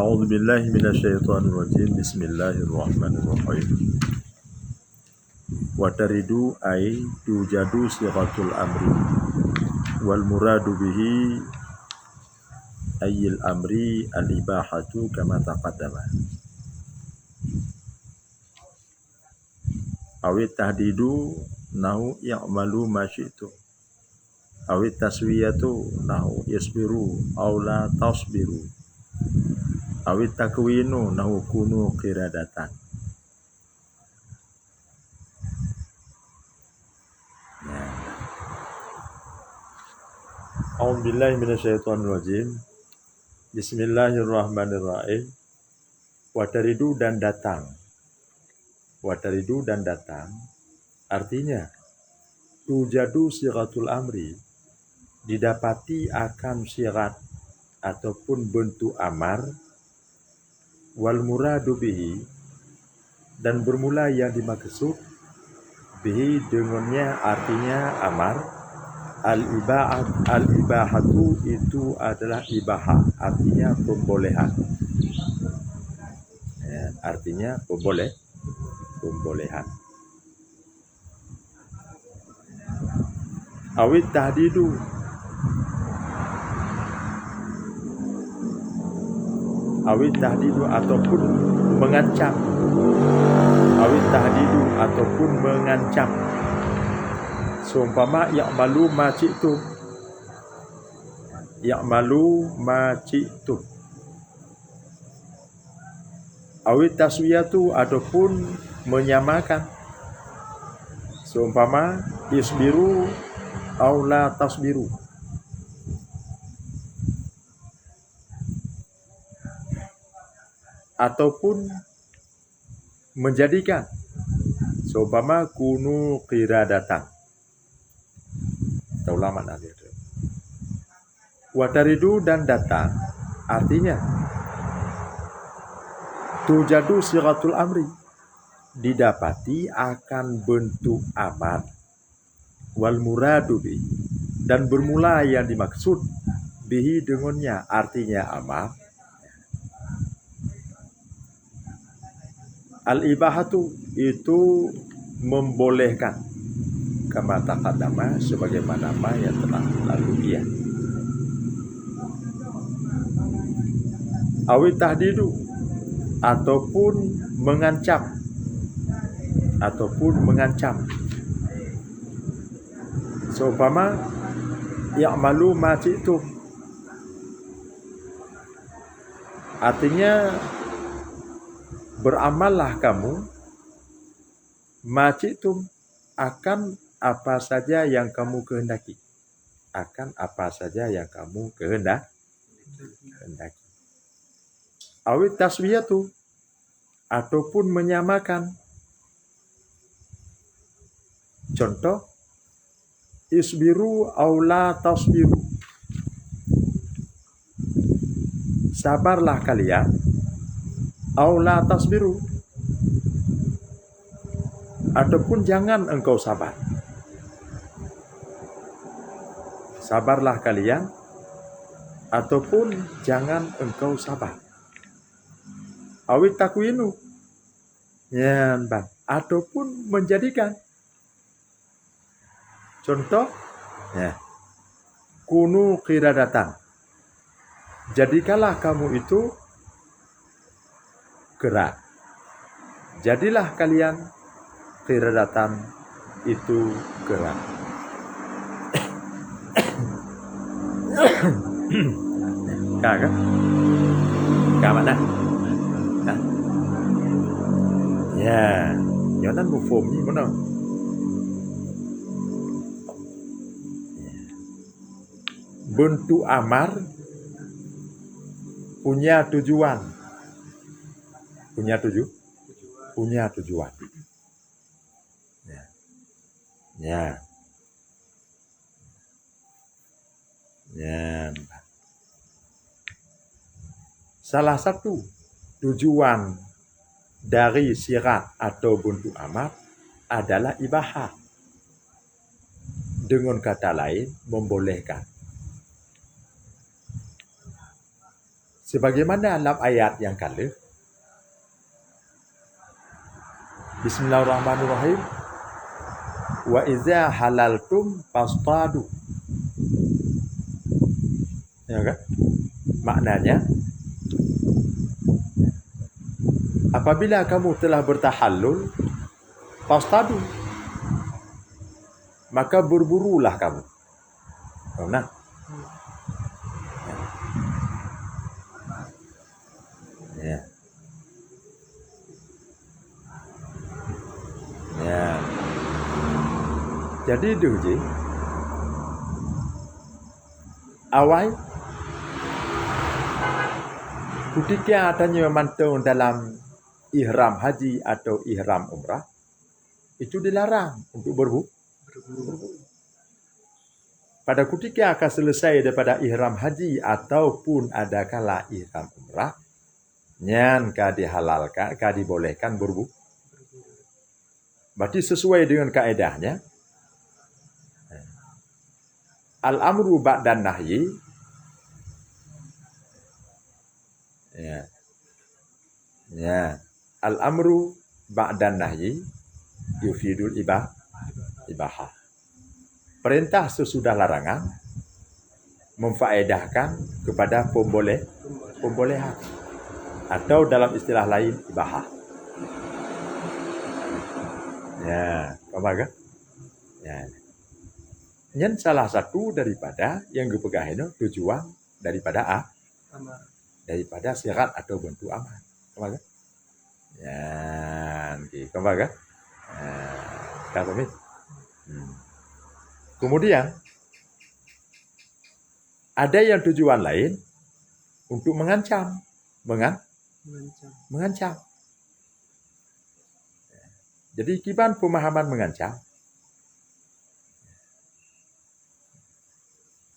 أعوذ بالله من الشيطان الرجيم بسم الله الرحمن الرحيم وترد أي توجد صيغة الأمر والمراد به أي الأمر الإباحة كما تقدم أو التهديد نحو يعملوا ما شئتم أو التسوية نحو يصبروا أو لا تصبروا awit takwinu nahu kunu qiradatan. A'udzubillahi minasyaitonirrajim. Bismillahirrahmanirrahim. Wataridu dan datang. Wataridu dan datang artinya tujadu siratul amri, didapati akan sirat ataupun bentuk amar, wal muradu bihi, dan bermula yang dimaksud bihi dengannya artinya amar, al ibahatu itu adalah ibahah, artinya pembolehan, artinya pembolehan. Awit tahdidu, awit tahdidu ataupun mengancam, awit tahdidu ataupun mengancam. Seumpama ya'malu ma ci'tum, ya'malu ma ci'tum. Awit taswiyatu ataupun menyamakan. Seumpama isbiru aw la tasbiru. Ataupun menjadikan, seumpama kunu qiradatan. Kita ulama nanti. Wataridu dan datang artinya tujadu siratul amri, didapati akan bentuk amar, wal muradu bihi, dan bermula yang dimaksud bihi dengannya artinya amar, al-ibahatu itu membolehkan, kama taqaddama sebagaimana yang telah lalu ya. Awit tahdidu ataupun mengancam, seumpama ya'malu ma ci'tum, artinya beramallah kamu macitum akan apa saja yang kamu kehendaki, akan apa saja yang kamu kehendaki. Awit taswiyatu ataupun menyamakan. Contoh isbiru aw la tasbiru, sabarlah kalian aw la tasbiru, ataupun jangan engkau sabar. Sabarlah kalian ataupun jangan engkau sabar. Awit takwinu, ya bang, ataupun menjadikan. Contoh ya, kunu qiradatan, jadikanlah kamu itu gerak. Jadilah kalian qiradatan itu gerak. Kagak? Kagak mana? Ya, jangan mufum ni mana? Bentuk amar punya tujuan. Punya tujuan. Ya. Salah satu tujuan dari sirat atau bentuk amar adalah ibahah. Dengan kata lain, membolehkan. Sebagaimana dalam ayat yang kala, Bismillahirrahmanirrahim, wa iza halaltum fastadu. Ya kan? Maknanya, apabila kamu telah bertahallul, fastadu, maka berburulah kamu. Nah, ya. Ya. Jadi itu je. Awal ketika adanya mantau dalam ihram haji atau ihram umrah, itu dilarang untuk berburu. Pada ketika akan selesai daripada ihram haji ataupun ada kala ihram umrah, nyan ka dihalalkan, ka dibolehkan berburu. Berarti sesuai dengan kaedahnya, al-amru ba'dan nahyi, ya. Al-amru ba'dan nahyi yufidul ibahah. Perintah sesudah larangan memfaedahkan kepada pembolehan atau dalam istilah lain ibahah. Ya, apa kan? Ya. Yang salah satu daripada yang dipegang itu tujuan daripada daripada syarat atau bentuk amal. Apa kan? Ya, apa kan? Kata ni. Kemudian ada yang tujuan lain untuk mengancam. Jadi kiban pemahaman mengancam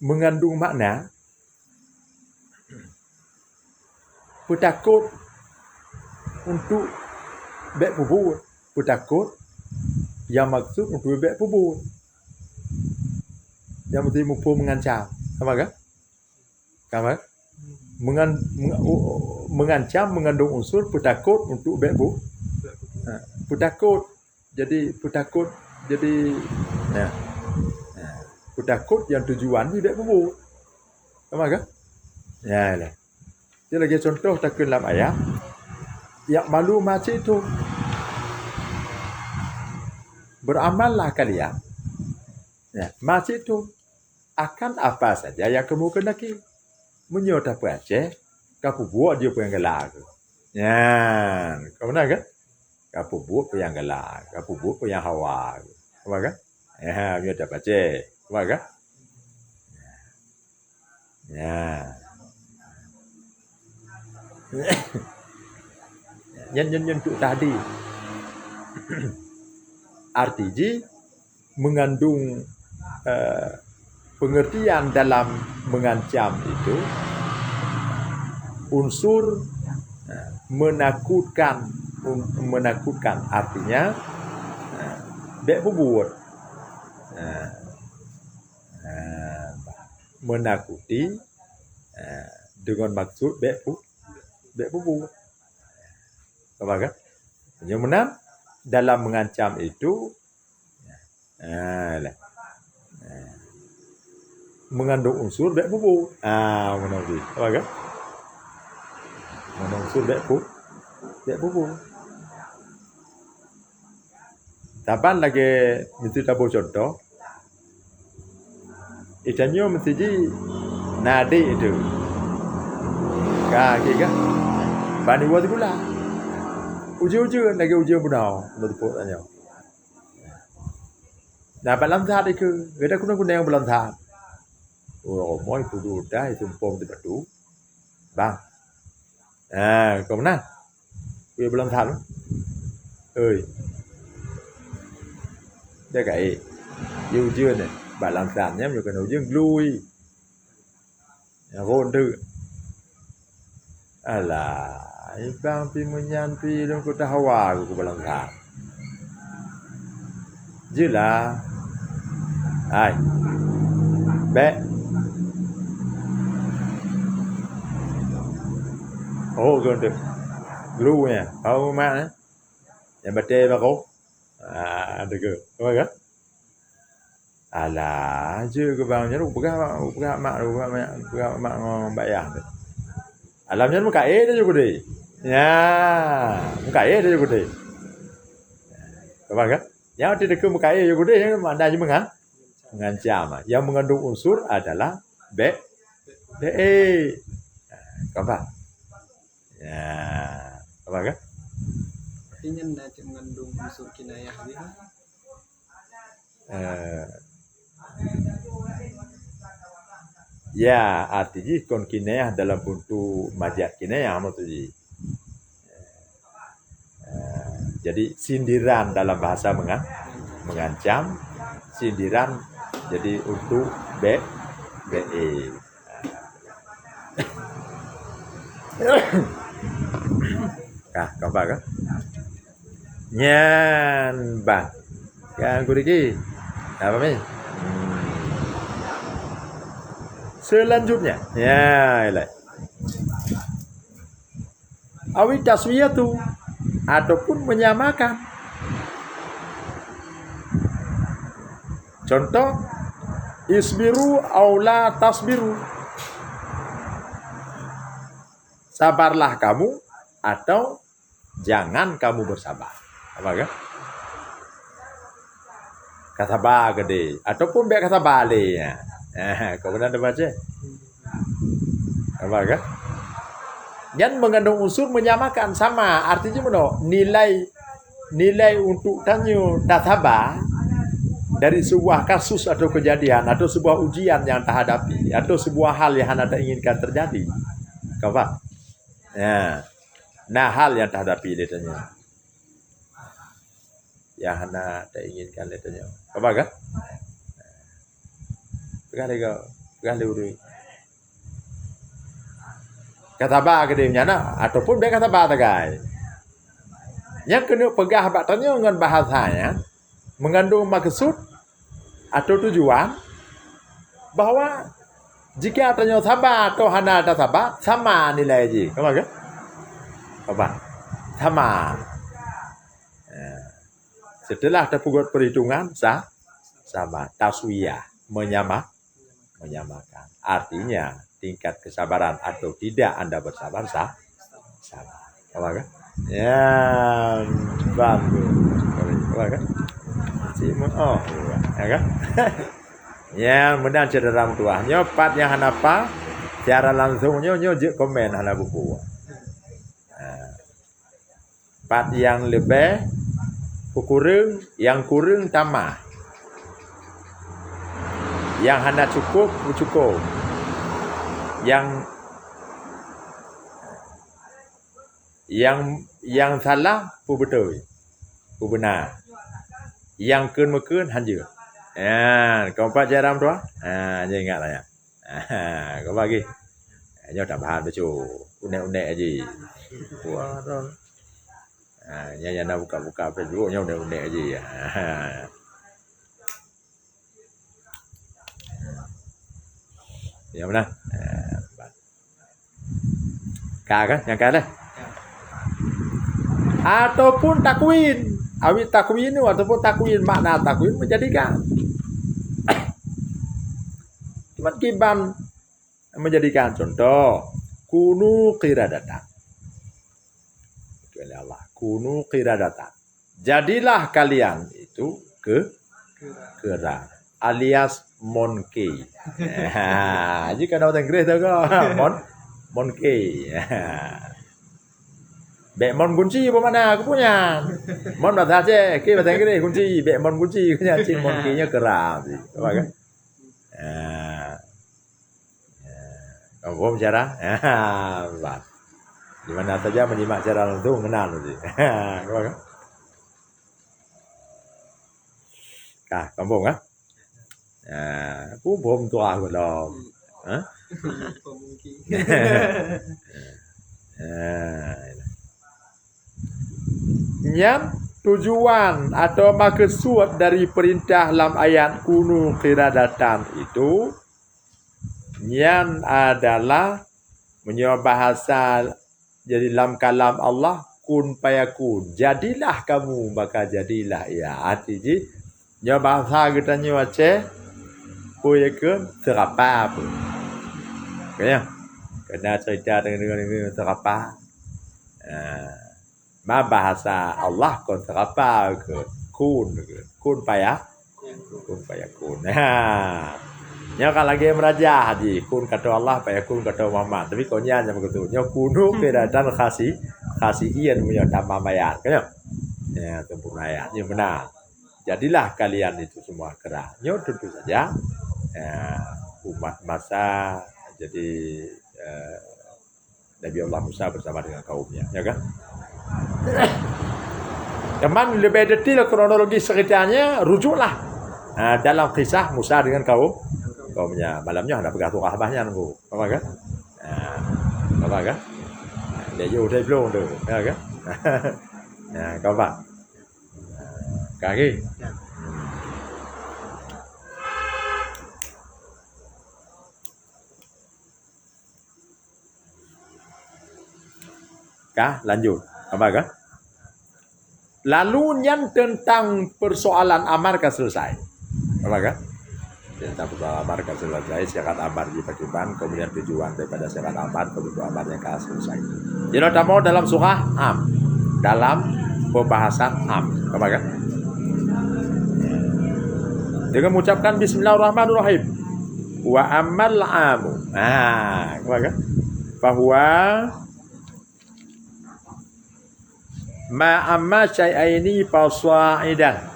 mengandung makna petakut untuk bek pubur, petakut yang maksud untuk bek pubur. Yang mesti mumpung mengancam. Apa kan? Apa? Mengancam mengandung unsur petakut untuk bek pubur. Petakut jadi ya. Petakut yang tujuan ni bek pubur. Apa kan? Ya lah. Dia lagi contoh takun dalam ayat. Ya malu macam itu. Beramallah kalian. Ya, macam itu akan apa saja yang kamu kendaki. Menyot apa aja, kamu buat dia pun yang gelak. Ya, kamu nak kan? Kamu buat pun yang gelak, kamu buat pun yang hawa. Apa kan? Ya, menyot apa aja. Apa kan? Ya. Yang tu tadi. Artinya mengandung pengertian dalam mengancam itu unsur menakutkan artinya bek bubur menakuti dengan maksud bek bubur apa kan? Yang menang dalam mengancam itu mengandung unsur bek bubur. Mengerti. Apa kan? Mengandung unsur bek bubur. Tapan lagi mesti tahu contoh. Itanyo mesti ji nadi itu. Kaki kan? Bani buat gula. Ujung-ujung lagi ujung punau. Betul tanya. Nah, balam saat itu, kita guna yang balam saat. Oh, moi pudu dah itu pom di batu. Bang. Kau mana? Kau balam saat. Ơi. Đây cái yêu chưa này, bà làm sàn nhé, nhiều cái nấu dương lui. Hôn thư. Là bang pi menyan pi dong kota hawa ku balam saat. Chứ là ai bé Oh gondok. Glunya. Kau mana? Yang betul apa kau? Ada ke? Apa ke? Alah, je ke bangnya lu bukan mak bayar. Alamnya muka dia juga deh. Ya, muka dia juga deh. Apa ke? Yang tidak ke muka juga deh, yang mana je mengancam. Yang mengandung unsur adalah be. Apa? Ya, apa ke? Artinya nak mengandung unsur kinayah gitu. Ya, artinya kon kinayah dalam bentuk majaz kinayah maksudnya. Jadi sindiran dalam bahasa mengancam, sindiran jadi untuk be. Kau apa kah? Nyan bang, yang kurigi apa ni? Selanjutnya, ya, ialah awit taswiyatu ataupun menyamakan. Contoh, isbiru aula tasbiru. Sabarlah kamu atau jangan kamu bersabar. Apa kan? Kata ba gede ataupun biar kata balik ya. Kau pernah ada baca? Apa kan? Yang mengandung unsur menyamakan sama artinya mana? Nilai untuk tanya tataba dari sebuah kasus atau kejadian atau sebuah ujian yang tak hadapi atau sebuah hal yang anda inginkan terjadi. Kau faham? Ya. Nah, hal yang tak hadapi dia tanya. Yang anda tak inginkan dia tanya. Apa kan? Pegang dia. Kata ba ke dia nyana ataupun dia kata ba tagai. Yang kena pegah batanya dengan bahasanya mengandung maksud atau tujuan bahawa jika tanya sabar atau hana ada sabar sama nilai je. Apa ke? Apa? Sama. Setelah terpugut perhitungan sama taswiyah menyamakan. Artinya tingkat kesabaran atau tidak Anda bersabar sama. Apa kan? Ya, bagus. Apa kan? Oh, ya kan? Ya, mudah cedera tua. Nyopat yang apa? Secara langsung nyo je komen hana buku. Pat yang lebih kurang, yang kurang tambah. Yang hana cukup. Yang salah pu betul. Pu benar. Yang kun hanja. Kau empat jaram tu je ingatlah ya. Kau bagi. Nyo tambahan becu. Unek-unek aja. Wah tu. Nya nak buka-buka Facebook nyo unek-unek aja ya. Yang mana? Kan? Yang kan dah. Ataupun takwin. Awit takwin itu ataupun takwin makna takwin menjadikan. Cuma kiban menjadikan contoh kunu qiradatan. Itu Allah. Kunu qiradatan. Jadilah kalian itu kera alias monkey. Jika ada orang Inggeris tu kan monkey. Mon kunci apa mana aku punya? Mon bahasa Aceh, ke bahasa Inggeris kunci, mon kunci punya cing monkey-nya kera sih. Apa kan? Kamu bicara? Di mana saja menyimak cara langsung mengenal sih. Apa kan? Kampung ah? Bom tua aku dah. Yang tujuan atau maksud dari perintah dalam ayat kunu qiradatan itu yang adalah menyewa bahasa Jadi dalam kalam Allah kun payakun. Jadilah kamu maka jadilah ia. Artinya nya bahasa kita nya Aceh payakun terapa apa. Kaya kena cerita dengan terapa. Ma bahasa Allah kon terapa ke kun payak kun payakun. Nya kan lagi merajah di kun kata Allah payakun kata Muhammad. Tapi konya nya begitu. Nya kunu dan khasi ian punya tambah mayat kan ya sempurna ya ini benar. Jadilah kalian itu semua kera. Nya tentu saja umat masa jadi Nabi Allah Musa bersama dengan kaumnya ya kan. Teman lebih detail kronologi ceritanya rujuklah dalam kisah Musa dengan kaumnya. Malamnya ada pegang rahbahnya nunggu. Apa kan? Apa kan? Dia udah belum tu. Ya kan? Kau apa? Kaki. Lanjut. Apa kan? Lalu yang tentang persoalan amar kan selesai. Apa kan? Tentang persoalan amar kan selesai. Syarat amar di Pakistan, kemudian tujuan daripada syarat amar, kemudian amarnya kan selesai. Jadi kita mau dalam surah Am. Dalam pembahasan Am. Apa kan? Dengan mengucapkan Bismillahirrahmanirrahim. Wa amal amu. Apa kan? Bahwa ma'amma syai'aini faswa'idan.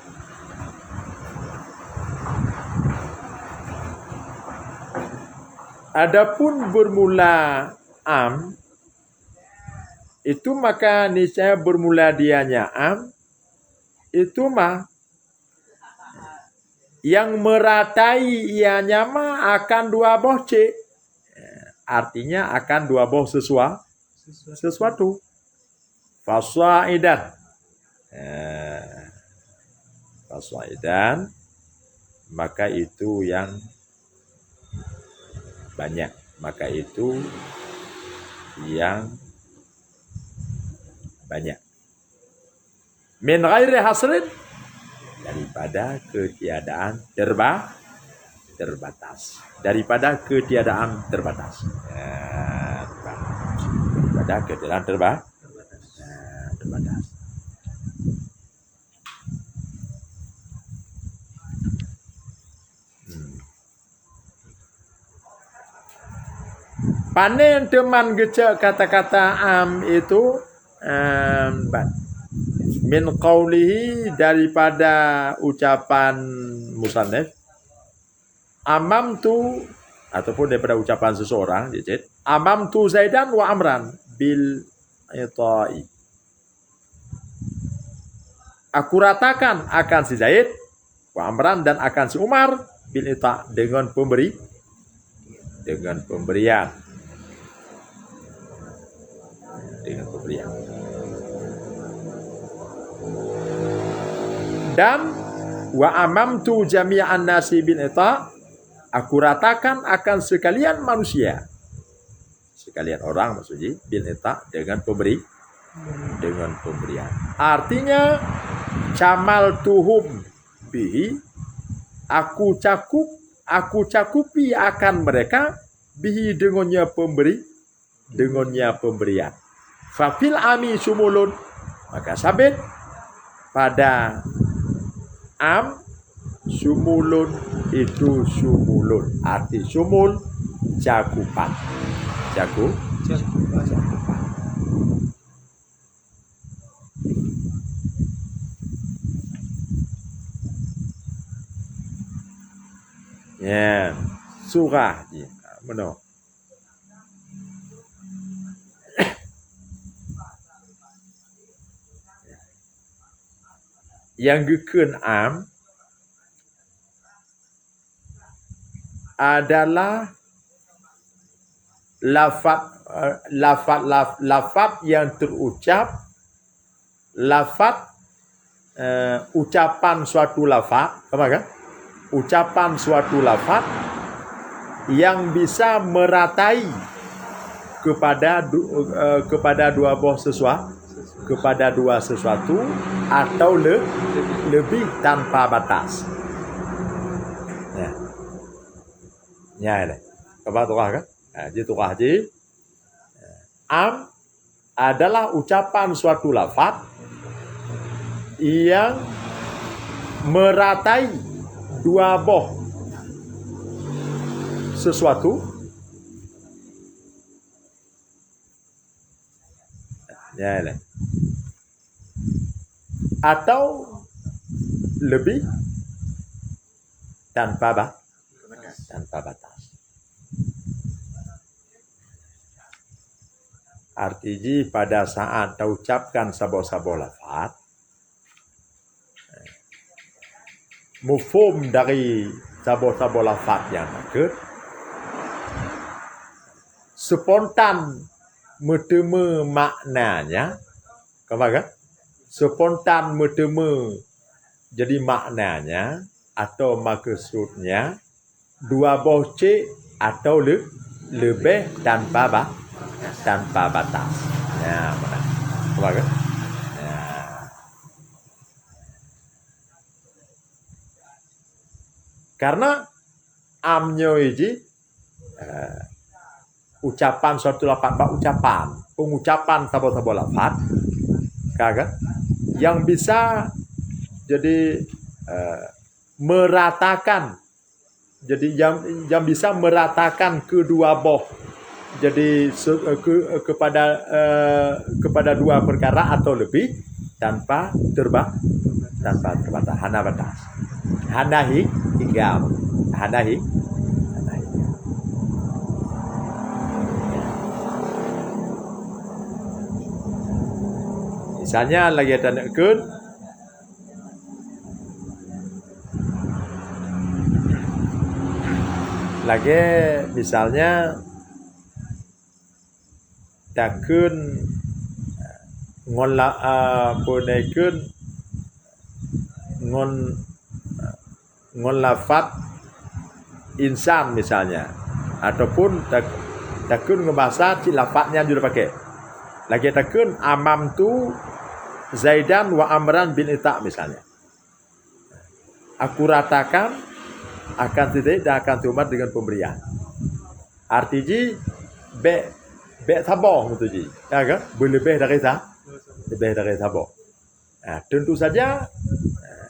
Adapun bermula am itu maka niscaya bermula dianya am itu mah yang meratai ianya mah akan dua boh c. Artinya akan dua boh sesuatu. Faswa'idan. Faswa'idan maka itu yang banyak, maka itu yang banyak. Min ghairi hasrin daripada ketiadaan terbatas. Daripada ketiadaan terbatas. Daripada ketiadaan terbatas. Panen teman gecek kata-kata am itu min qaulihi daripada ucapan musannif amam tu ataupun daripada ucapan seseorang amam tu Zaidan wa Amran bil ita'i. Aku ratakan akan si Zaid wa Amran dan akan si Umar bil ita' dengan pemberian. Dan wa amamtu jami'an nasi bil ita', aku ratakan akan sekalian manusia, sekalian orang maksudnya bil ita' dengan pemberian. Artinya camal tuhum bihi, aku cakupi akan mereka bihi dengannya pemberian. Fafil ami sumulun, maka sabit pada am sumulun itu sumulun. Arti sumul cakupan. Cakupan. Ya, surah dia. Mana? Yang gekeun am adalah lafaz yang terucap, ucapan suatu lafaz, apa kan? Ucapan suatu lafaz yang bisa meratai kepada dua sesuatu atau lebih tanpa batas. Ya. Ya ini. Coba tukar kan? Jadi tukar je. Am adalah ucapan suatu lafaz yang meratai dua boh sesuatu. Ya ini. Atau lebih tanpa batas. Artinya pada saat ucapkan sabo-sabo lafaz, mufhum dari sabo-sabo lafaz yang takut, spontan bertemu maknanya, kan? Spontan bertemu jadi maknanya atau maksudnya dua boce atau lebih tanpa batas. Ya, benar. Kan? Ya. Karena amnyo ini ucapan suatu lafaz, pengucapan sabo-sabo lafaz, kagak? Yang bisa jadi meratakan, jadi yang bisa meratakan kedua boh, jadi kepada dua perkara atau lebih tanpa terbatas, hana batas, hana hingga. Misalnya lagi ada nekun, lagi misalnya takun ngon lafaz insan misalnya, ataupun takun ngebahasa si lafaznya juga pakai. Lagi takun amam tu Zaidan wa Amran bin Ita misalnya. Aku ratakan akan tidak dan akan tumat dengan pemberian. Artinya be sabar gitu ji. Ya kan? Lebih dari sabar. Nah, tentu saja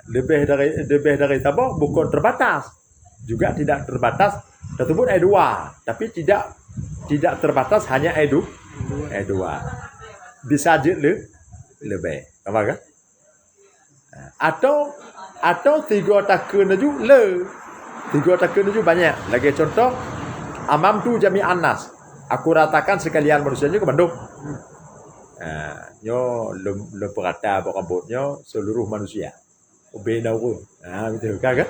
lebih dari sabar bukan terbatas. Juga tidak terbatas tersebut dua, tapi tidak terbatas hanya dua. Bisa je lebih, apa kan? Atau tiga takun ju tiga takun ju banyak. Lagi contoh, amam tu jami anas. Aku ratakan sekalian manusianya ke Bandung. Nyo lemperata berambutnya seluruh manusia. Beda urung. Betul kan?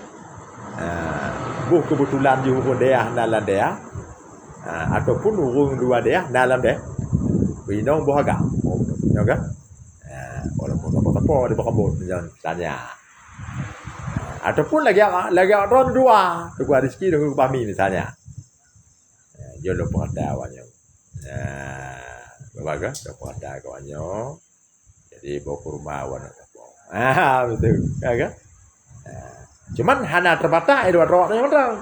Bu kebetulan ju urung dia nalan dia. Ataupun urung dua dia nalan dia. Binong bohaga. Ya kan? Walaupun apa-apa di berambut misalnya. Ataupun lagi orang dua rezeki dengan pami misalnya. Dia lupa ada awalnya. Baga lupa ada kawannya. Jadi bawa ke rumah awan apa. Betul. Kan? Cuman hanya terbatas dua orang yang orang.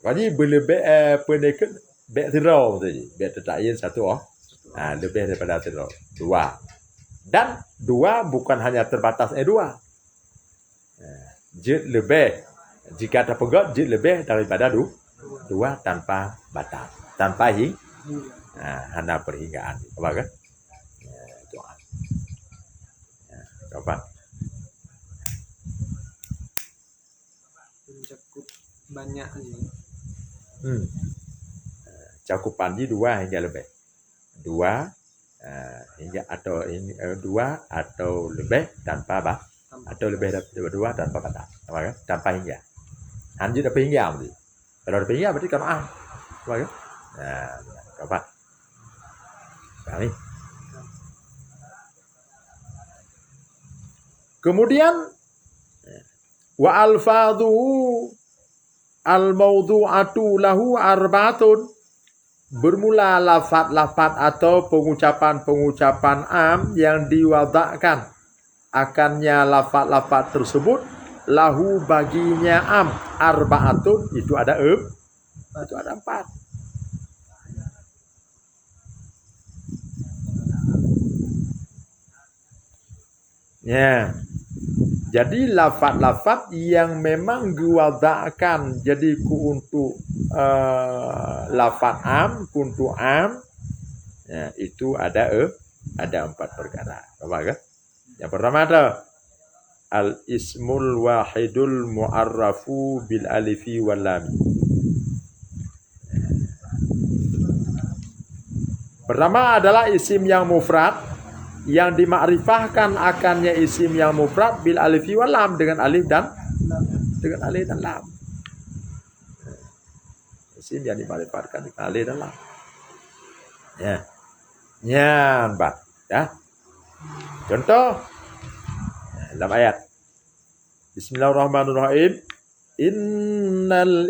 Jadi berlebih pendekat bet zero tadi. Bet terakhir satu lebih daripada zero. Dua. Dan dua bukan hanya terbatas dua. Jid lebih. Jika terpegat, jid lebih daripada dua tanpa batas. Tanpa hanya perhinggaan. Apa kan? Doa. Apa? Mencakup banyak aja. Cakupan di dua hingga lebih. Dua hingga atau dua atau lebih tanpa batas. Atau lebih dari dua tanpa batas. Apa kan? Tanpa hingga. Anjir ada hingga berarti. Kalau ada hingga berarti kan apa kan? Apa? Kami. Kemudian wa alfadhu Al-mawdu'atu lahu arba'atun. Bermula lafaz-lafaz atau pengucapan-pengucapan am yang diwadakkan akannya lafaz-lafaz tersebut lahu baginya am arba'atun, itu ada itu ada 4. Ya. Jadi lafaz-lafaz yang memang diwadakkan jadi untuk lafaz am, kuntu am, ya, itu ada 4 perkara. Apa kan? Yang pertama ada al-ismul wahidul mu'arrafu bil alifi wal lam. Pertama adalah isim yang mufrad yang dimakrifahkan akannya isim yang mufrad bil alifi wal lam, dengan alif dan lam. Isim yang dimakrifahkan dengan alif dan lam. Ya. Nyambat, ya. Contoh dalam ayat Bismillahirrahmanirrahim. Innal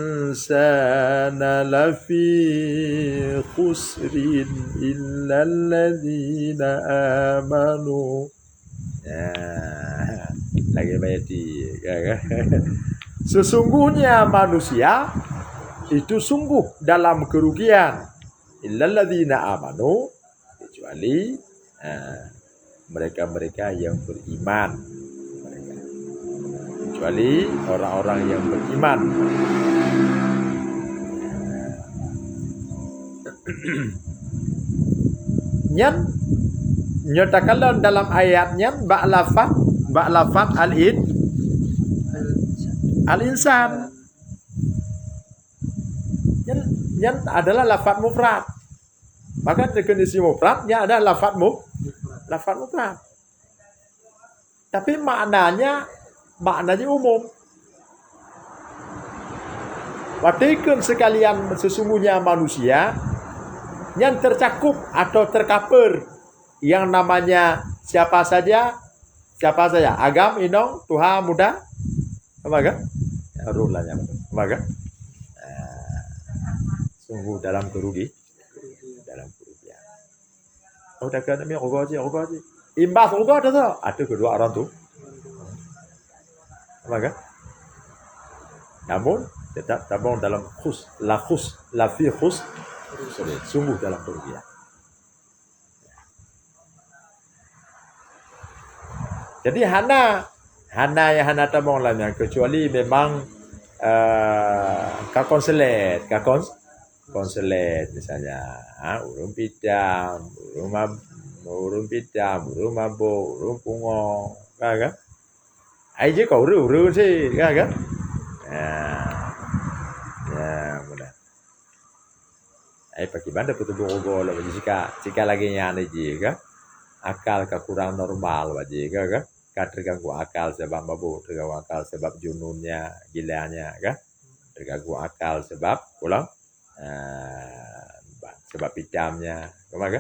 insana lafi khusrin illal ladzina amanu. Ya, lagi bayati. Sesungguhnya manusia itu sungguh dalam kerugian. Illal ladzina amanu, kecuali mereka-mereka yang beriman. Kecuali orang-orang yang beriman. Nyan nyatakan dalam ayatnya ba'lafat al-insan. Nyan adalah lafaz mufrad. Maka definisi mufradnya ada lafaz mufrad. Tapi maknanya umum. Watikan sekalian, sesungguhnya manusia yang tercakup atau tercover yang namanya siapa saja, agam, inong, tuha, muda, apa kan? Rulanya, apa kan? Sungguh dalam kerugian. Oh, dah kan? Ini rogo aja. Imbas rogo ada tu. Ada kedua orang tu. Maka, namun tetap tabung dalam lafi khus, sungguh dalam kerugian. Jadi hana yang tabung lainnya, kecuali memang konselet misalnya, urung pidam, urung mabo, urung pungo, kan? Ai je kau ru sih, kan? Ya, mudah. Ai pakai banda putu bogo lah, jika lagi nyane je, kan? Akal kurang normal baje, kan? Terganggu akal sebab mabuk, terganggu akal sebab jununnya, gilanya, kan? Terganggu akal sebab pulang, sebab pidamnya, kan?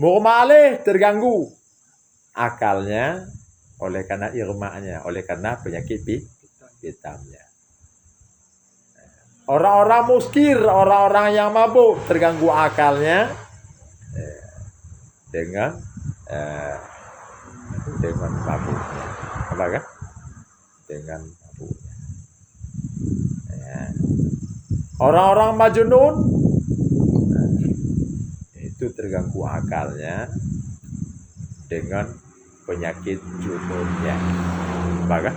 Murmale terganggu akalnya oleh karena irma'nya, oleh karena penyakit pitamnya. Orang-orang muskir, orang-orang yang mabuk terganggu akalnya dengan mabuknya. Apa kan? Dengan mabuknya. Ya. Orang-orang majnun itu terganggu akalnya dengan penyakit jununnya. Maka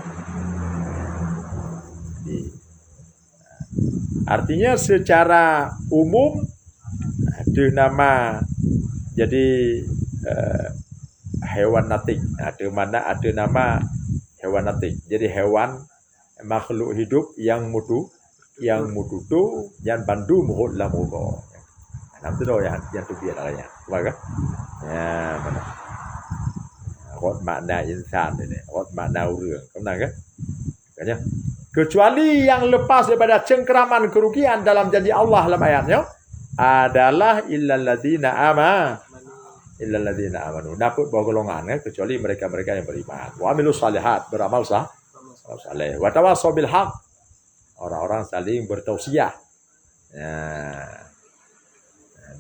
artinya secara umum ada nama jadi hewan natik. Ada nama hewan natik. Jadi hewan makhluk hidup yang mutu tu yang bandu muhut lah mugo. Nam tu yang tu biar alanya. Maka ya mana. Rot makna insan ini, rot makna urang. Kenal kan? Katanya, kecuali yang lepas daripada cengkeraman kerugian dalam janji Allah dalam ayatnya adalah illal ladzina amanu. Dapat bawa golongan, kecuali mereka-mereka yang beriman. Wa amilus salihat, beramal salaf saleh. Wa tawassaw bil haq, orang-orang saling bertausiah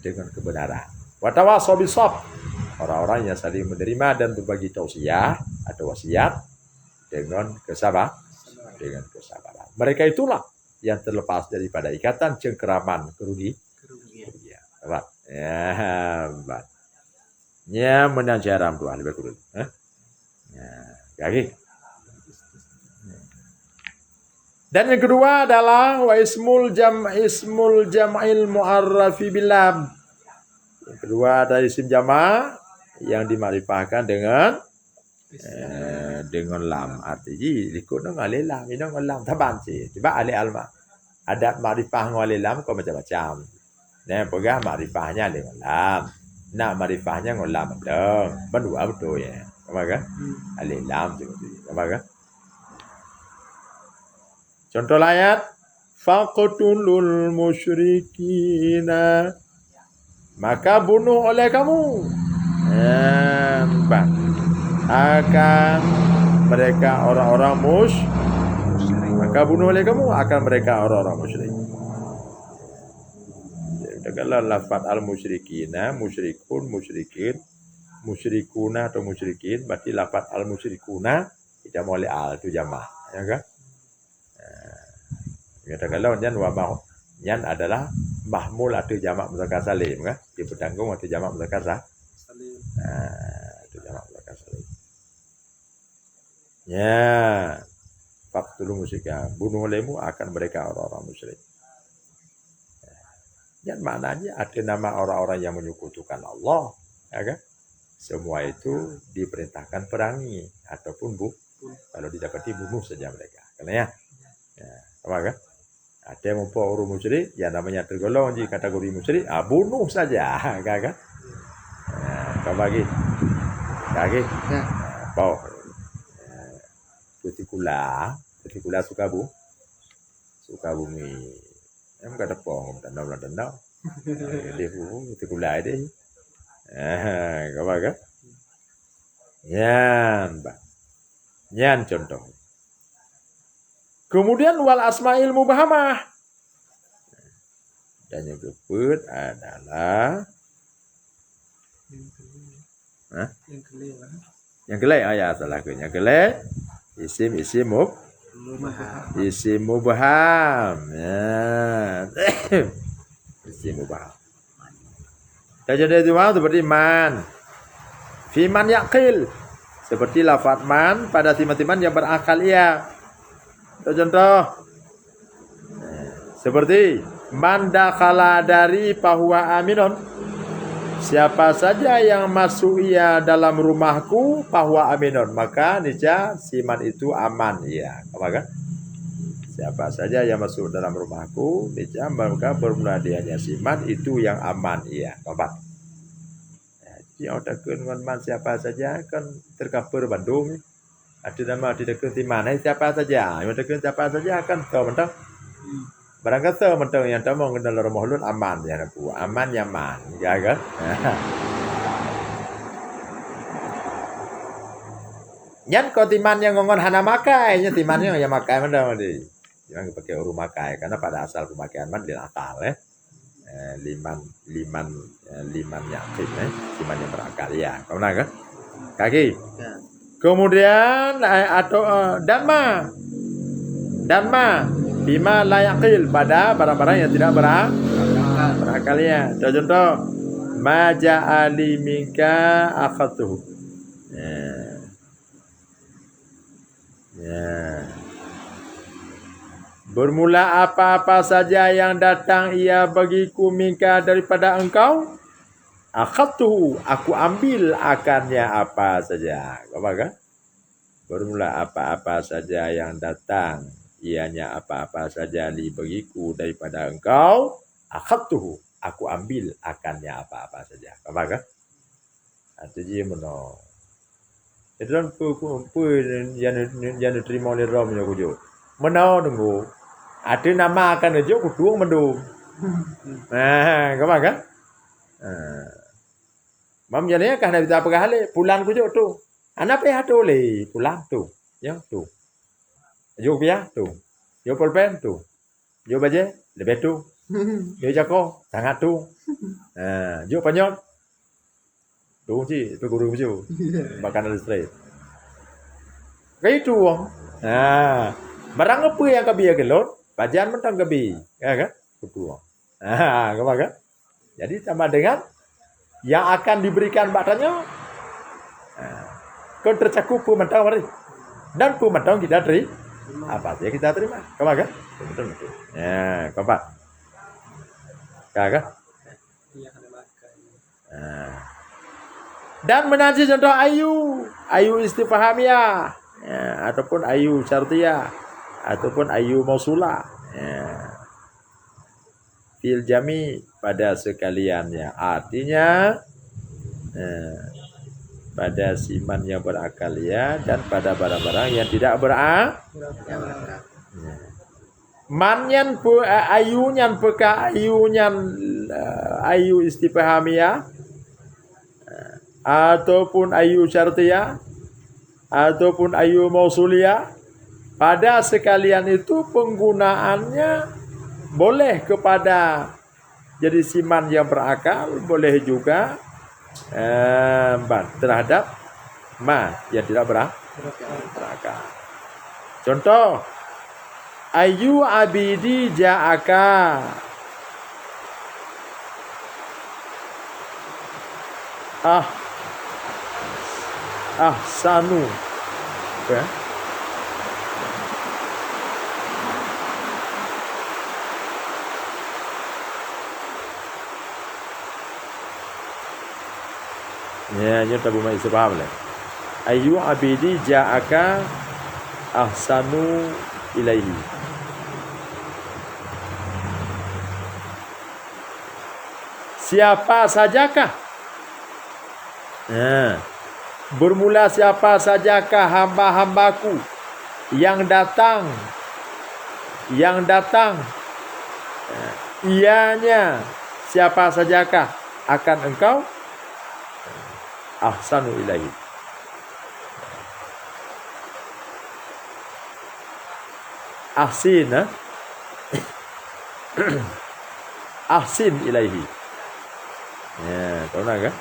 dengan kebenaran. Wa tawassaw bis sabr, orang-orang yang saling menerima dan berbagi tausiah atau wasiat dengan kesabaran. Mereka itulah yang terlepas daripada ikatan cengkeraman kerugian. Baik. Ya, baik. Nya menajaram tu lebih kurang. Ya, lagi. Dan yang kedua adalah wa ismul jam'il mu'arrafi billam. Yang kedua ada isim jama' yang dimakrifahkan dengan lam. Artinya ikut dengan alif lam, ini dengan lam taban sih. Tiba alif alma. Ada makrifah dengan alif lam kau macam-macam. Nah, pegang makrifahnya dengan lam. Nak makrifahnya dengan lam betul. Berdua betul ya. Apa kan? Alif lam tu. Apa kan? Contoh ayat faqtulul musyrikina, maka bunuh oleh kamu akan mereka orang-orang musyrik. Maka bunuh oleh kamu akan mereka orang-orang musyrik. Kalau lafaz al-musyrikina, musyrikun, musyrikin, musyrikuna atau musyrikin, berarti lafaz al-musyrikuna tidak boleh al itu jamak, ya kan? Kalau yan adalah mahmul atau jamak muzakkar salim, kan? Dia bertanggung atau jamak muzakkar salim. Itu jamak muzakkar salim. Ya, faqtul musyrika, bunuh olehmu akan mereka orang-orang musyrik. Yang maknanya ada nama orang-orang yang menyekutukan Allah, ya kan? Semua itu diperintahkan perangi ataupun kalau didapati bunuh saja mereka. Karena ya, apa kan? Ada yang mempunyai orang musyrik, yang namanya tergolong di kategori musyrik, bunuh saja, kan? Kau bagi, bawa. Kutikula Sukabumi. Em kata pong dandau. Dia kutikula dia. Kau bagi? Yan contoh. Kemudian wal asma'il mubahamah. Dan yang keempat adalah yang kelai ayat salah ke. Yang kelai isim mubaham. Ya. Isim mubaham. Dan jadi itu seperti man. Fiman yaqil. Seperti lafaz man pada timan-timan yang berakal ia. Contoh seperti man dakhala dari fahuwa aminun, siapa saja yang masuk ia dalam rumahku fahuwa aminun, maka niscaya si man itu aman ya. Apa kan? Siapa saja yang masuk dalam rumahku niscaya maka bermula dianya si man itu yang aman ya. Apa? Yang takkan man siapa saja kan tercover Bandung. Ada nama di dekat mana siapa saja, yang dekat siapa saja akan tahu mentang. Barang kata mentang yang tahu mengenal rumah ulun aman ya aku, aman nyaman, ya kan? Nyan kau timan yang ngongon hana makai, nya timannya yang makai mana di, jangan pakai urut makai, karena pada asal pemakaian man dia akal liman yakin liman yang berakal ya, kau nak kan? Kaki. Kemudian atau danma bima layakil pada barang-barang yang tidak berakal ya. Contoh maja ali minka akhatuhu. Ya. Bermula apa-apa saja yang datang ia bagiku minka daripada engkau. Akhatuhu, aku ambil akannya apa saja. Apa kan? Bermula apa-apa saja yang datang, ianya apa-apa saja li bagiku daripada engkau. Akhatuhu, aku ambil akannya apa-apa saja. Apa kan? Artinya mana? Itu kan yang diterima oleh Rom yang kujo. Mana nunggu? Ada nama akan aja kudu mendung. Apa kan? Mam jadinya kah nak apa kali pulang kujo tu. Anak payah tu le pulang tu. Yang tu. Yo pia tu. Yo pulpen tu. Yo baje lebih tu. Yo jako sangat tu. Yo panyot. Tu sih tu guru baju. Makan straight. Kayak tu wong. Barang apa yang kabi gelot, bajan mentang kabi. Ya kan? Tu wong. Kau kan? Jadi sama dengan yang akan diberikan badannya kau tercakup pementang mari. Dan pementang kita terima. Apa saja kita terima. Kau kan? Betul betul. Ya, kau pak. Kakak. Iya ada makan. Dan menanti contoh ayu istifhamiyah, ataupun ayu syartiyah, ataupun ayu mausula. Fil jami pada sekaliannya. Artinya pada siman yang berakal ya, dan pada barang-barang yang tidak berakal. Manyan pu ayunyan peka ayunyan ayu istifhamiyah ataupun ayu syartiyah ataupun ayu mausuliyah, pada sekalian itu penggunaannya boleh kepada jadi siman yang berakal, boleh juga terhadap ma yang tidak berakal. Contoh, ayu abidi ja'aka. Ahsanu. Okay. Ya, ini tabu mai sebab le. Ayu abidi ja'aka ahsanu ilaihi. Siapa sajakah? Bermula siapa sajakah hamba-hambaku yang datang ianya siapa sajakah akan engkau ahsanu ilaihi. Ahsin ahsin ilaihi. Ya, tahu nak kan?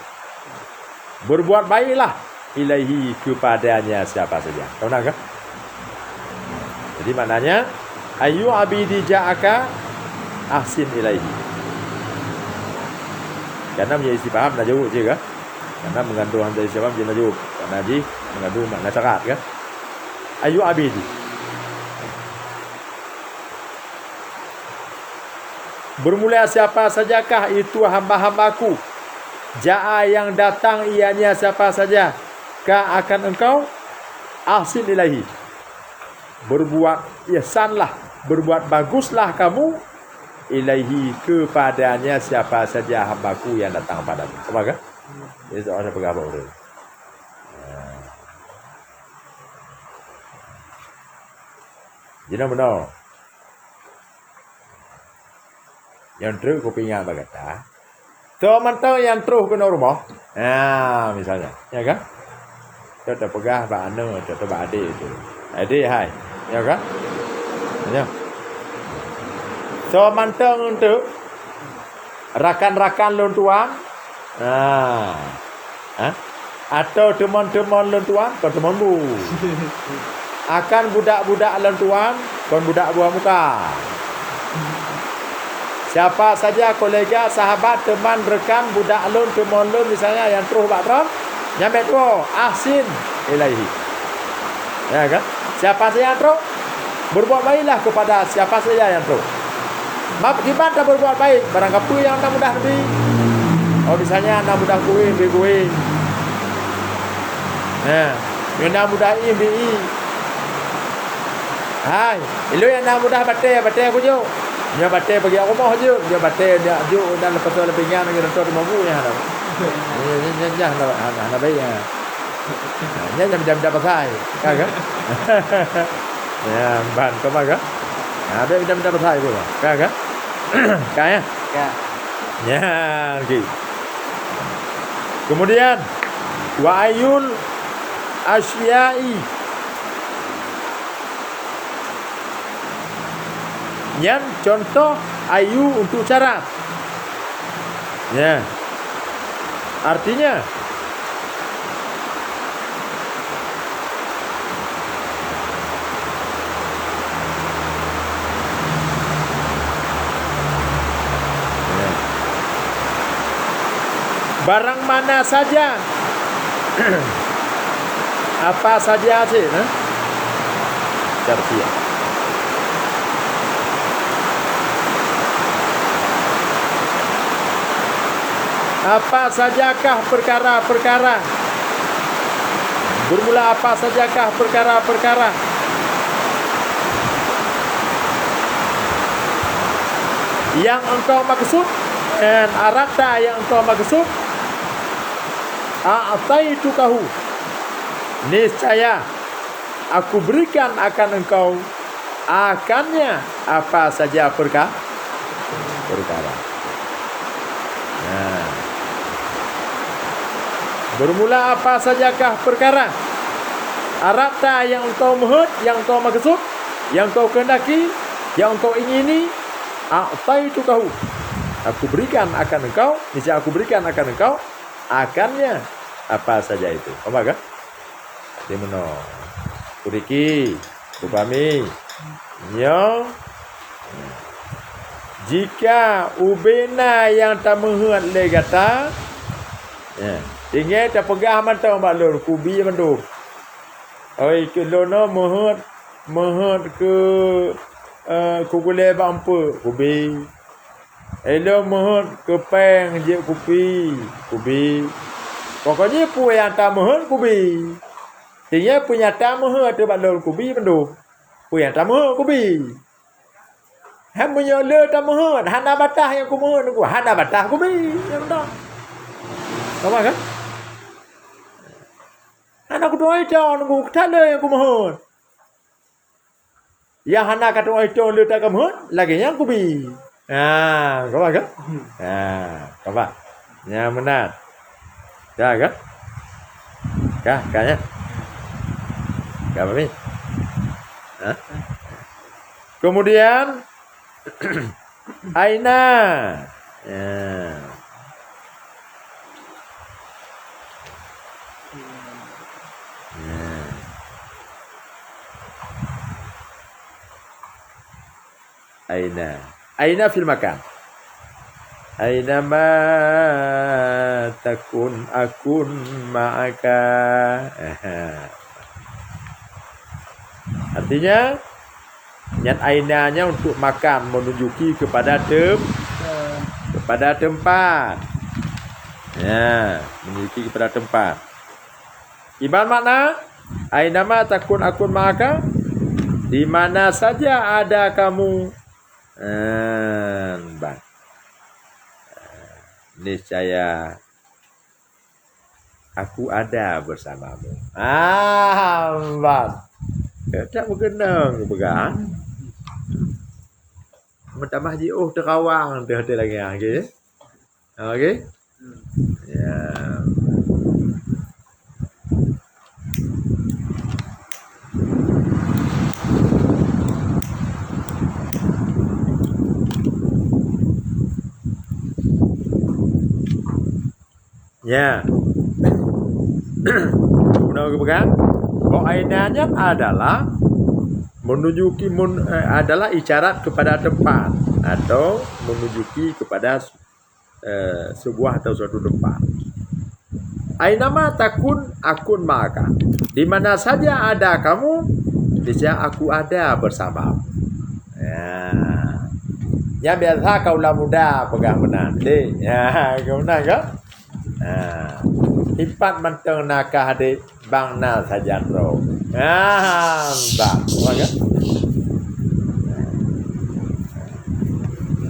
Berbuat baiklah ilaihi kepadanya siapa saja. Tahu nak kan? Jadi maknanya ayu abidi ja'aka ahsin ilaihi. Karena menjadi istifham najub je kan? Karena mengandung hamzah istifham jadi najub. Karena ji mengandung makna syarat kan? Ayu abidi. Bermula siapa sajakah itu hamba-hambaku, ja'a yang datang ianya siapa saja, ka akan engkau ahsin ilaihi. Berbuat ihsanlah, berbuat baguslah kamu ilaihi kepadanya siapa saja hambaku yang datang padamu. Apa kan? Ini soalnya pegang apa orang. Jadi benar. Yang terus kopi ingat berkata, teman tahu yang terus kena rumah. Misalnya, ya kan? Kita pegah Pak Anu, kita Pak Ade itu. Ade hai, ya kan? Ya. Teman tahu untuk rakan-rakan lontuan. Atau teman-teman lontuan, kau temanmu. Akan budak-budak lontuan, kau budak buah muka. Siapa saja kolega, sahabat, teman, rekan, budak lun, teman lun misalnya yang terus bakram, nyampe tu ahsin ilaihi. Ya kan? Siapa saja yang terus berbuat baiklah kepada siapa saja yang terus. Gimana berbuat baik? Barang apa yang anda mudah lebih? Oh misalnya anda mudah kuih, beri kuih. Anda mudah beri. Hai, ilu yang anda mudah batai aku jo. Dia batai bagi rumah je, dia batai dia aju dan lepas tu lebih ngan dengan tu 50 ya. Nya dah baik ya. Nya jam pasai, kan? Ya, ban kau maga. Ada jam pasai pula, kan? Kan ya? Ya. Ya, okey. Kemudian wa ayul asyai Yang contoh ayu untuk syarat. Ya. Artinya barang mana saja apa saja sih Syartiyah. Apa sajakah perkara-perkara? Bermula apa sajakah perkara-perkara? Yang engkau maksud dan arata yang engkau maksud, a'taitukahu, niscaya aku berikan akan engkau akannya apa saja perkara. Nah, bermula apa sajakah perkara? Arata yang engkau mohon, yang engkau maksud, yang engkau kehendaki, yang engkau ingini, a'taitukahu, aku berikan akan engkau, niscaya aku berikan akan engkau akannya apa saja itu. Apa kan? Di mana? Kuriki, kupami, nyo. Jika ubena yang tak menghut le kata, ya, tinggal tak pegah mata maklum kubi mandu. Oi kelono menghut ke kukule bampu kubi. Elo menghut ke peng je kubi. Pokoknya pu yang tak menghut kubi. Tinggal punya tak menghut tu maklum kubi mandu. Pu yang tak menghut kubi. Han punya le tak mohon, hana batah yang ku mohon ku, hana batah ku bi, yang dah. Apa kan? Hana ku doa itu ku tak le yang ku mohon. Yang hana kata doa itu le tak ku mohon, lagi yang ku bi. Apa kan? Apa? Yang benar. Ya kan? Kayaknya. Apa ni? Kemudian Aina. Ya. Aina fil makan. Aina ma takun akun ma'aka. Artinya niat ainanya untuk makan, menunjuki kepada tempat. Ya, menunjuki kepada tempat. Ibarat makna ainama takun akun maka, di mana saja ada kamu, bang. Niscaya aku ada bersamamu. Bang. Tak berkenang pegang. Mentambah ji terawang dah ada lagi okey. Okey. Ya. Ya. Mudah ke pegang? Ainanya adalah menunjuki adalah isyarat kepada tempat atau menunjuki kepada sebuah atau suatu tempat. Ainama takun akun maka, di mana saja ada kamu, niscaya aku ada bersama. Ya biasa kaulah muda pegang benar. Ya, kau benar ke? Ipat manteng nakah de bangna sajan ro. Bang, kan?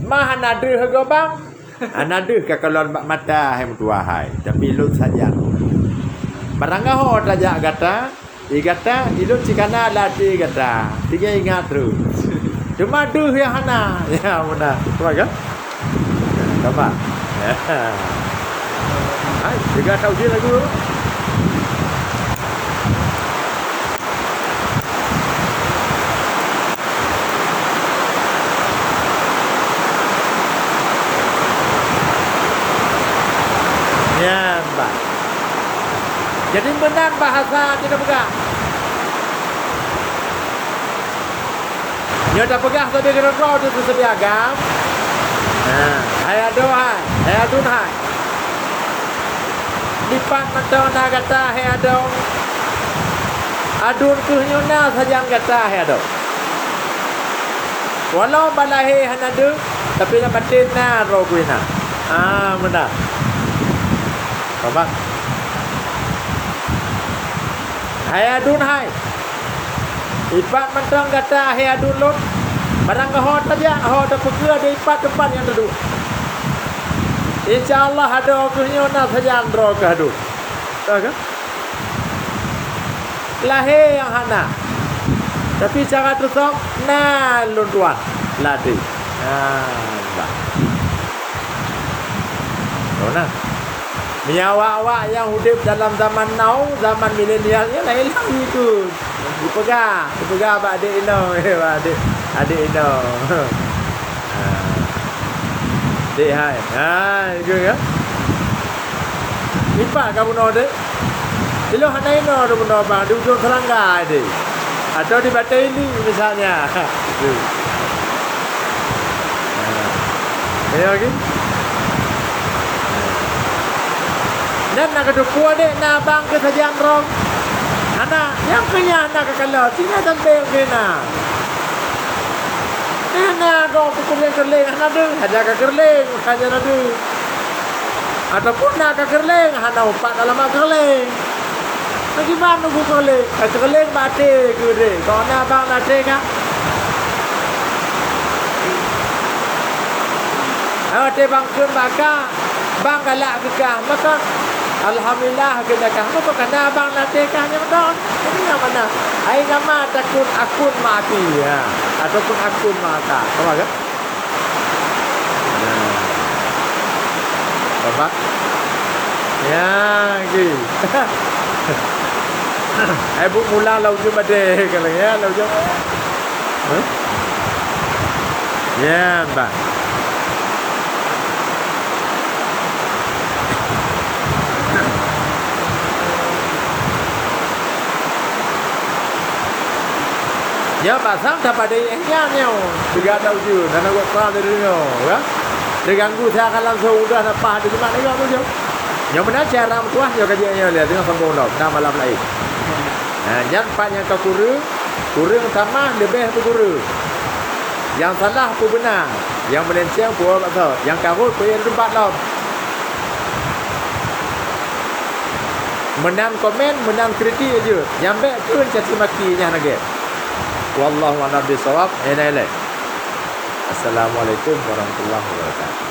Mah nade harga bang. Nade ke kalau mata hai mutua hai, tapi lut saja. Barangah ho tajak gata, igata ilut cikana lati gata. Tiga ingat terus. Cuma duh yang hana. Ya benar. Apa kan? Coba. Hai, tiga tahu dia lagu. Jadi benar bahasa tidak pegang. Nyo tak pegang tapi kena kau tu sebi agam. Hai ado hai, hai adun hai. Lipat mata na kata hai ado. Adun tu nyo na sajang kata hai ado. Walau balahe hanadu tapi nak batin na ro kuina. Benar. Bapak. Hai adun hai. Ipat mentang kata hai adun lot. Barang kehot saja, hot pekeur ada ipat depan yang duduk. Insyaallah ada okunya na saja andro ke adun. Tahu kan? Lahir yang hana. Tapi cara tusuk na lunduan ladi. Bah. Nah. Miawa-awak yang hidup dalam zaman now, zaman milenial ni lain lagi tu. Dipegang pak adik ino, adik ino. Dek hai. Itu ya. Ipak kamu no dek. Dilo hana ino do no bang, di ujung serangga dek. Atau di Batai ini misalnya. Ya lagi. Dan nak kedua dek na bang ke sajang rong. Anak yang kenya nak kalau sini sampai kena. Nana kau kerling ada ke kerling kaja nadu. Ataupun nak ke kerling hana upat dalam kerling. Lagi mana nunggu kerling? Kerling mati ke dek. Kau nak bang nak dek kan? Te bang kun baka bang galak kekah maka alhamdulillah kena kah apa kena bang latih kah yang don ini yang mana ai nama takun akun mati ya ataupun akun mata apa kan apa ya gitu ai bu mula lau je bade kalau ya lau je ya ba ya pasang dapat dia nya juga tahu je dan aku pernah dari dia ya diganggu saya akan langsung udah apa di mana dia tu je yang benar cara tuah yo kajiannya lihat dengan sempurna dah malam lain jangan banyak ke kurang sama lebih tu kurang yang salah pun benar yang melenceng pun betul yang karut pun yang tempat lah menang komen menang kritik aja nyampe tu caci makinya naget. Wallahu a'lam bishawab. Assalamualaikum warahmatullahi wabarakatuh.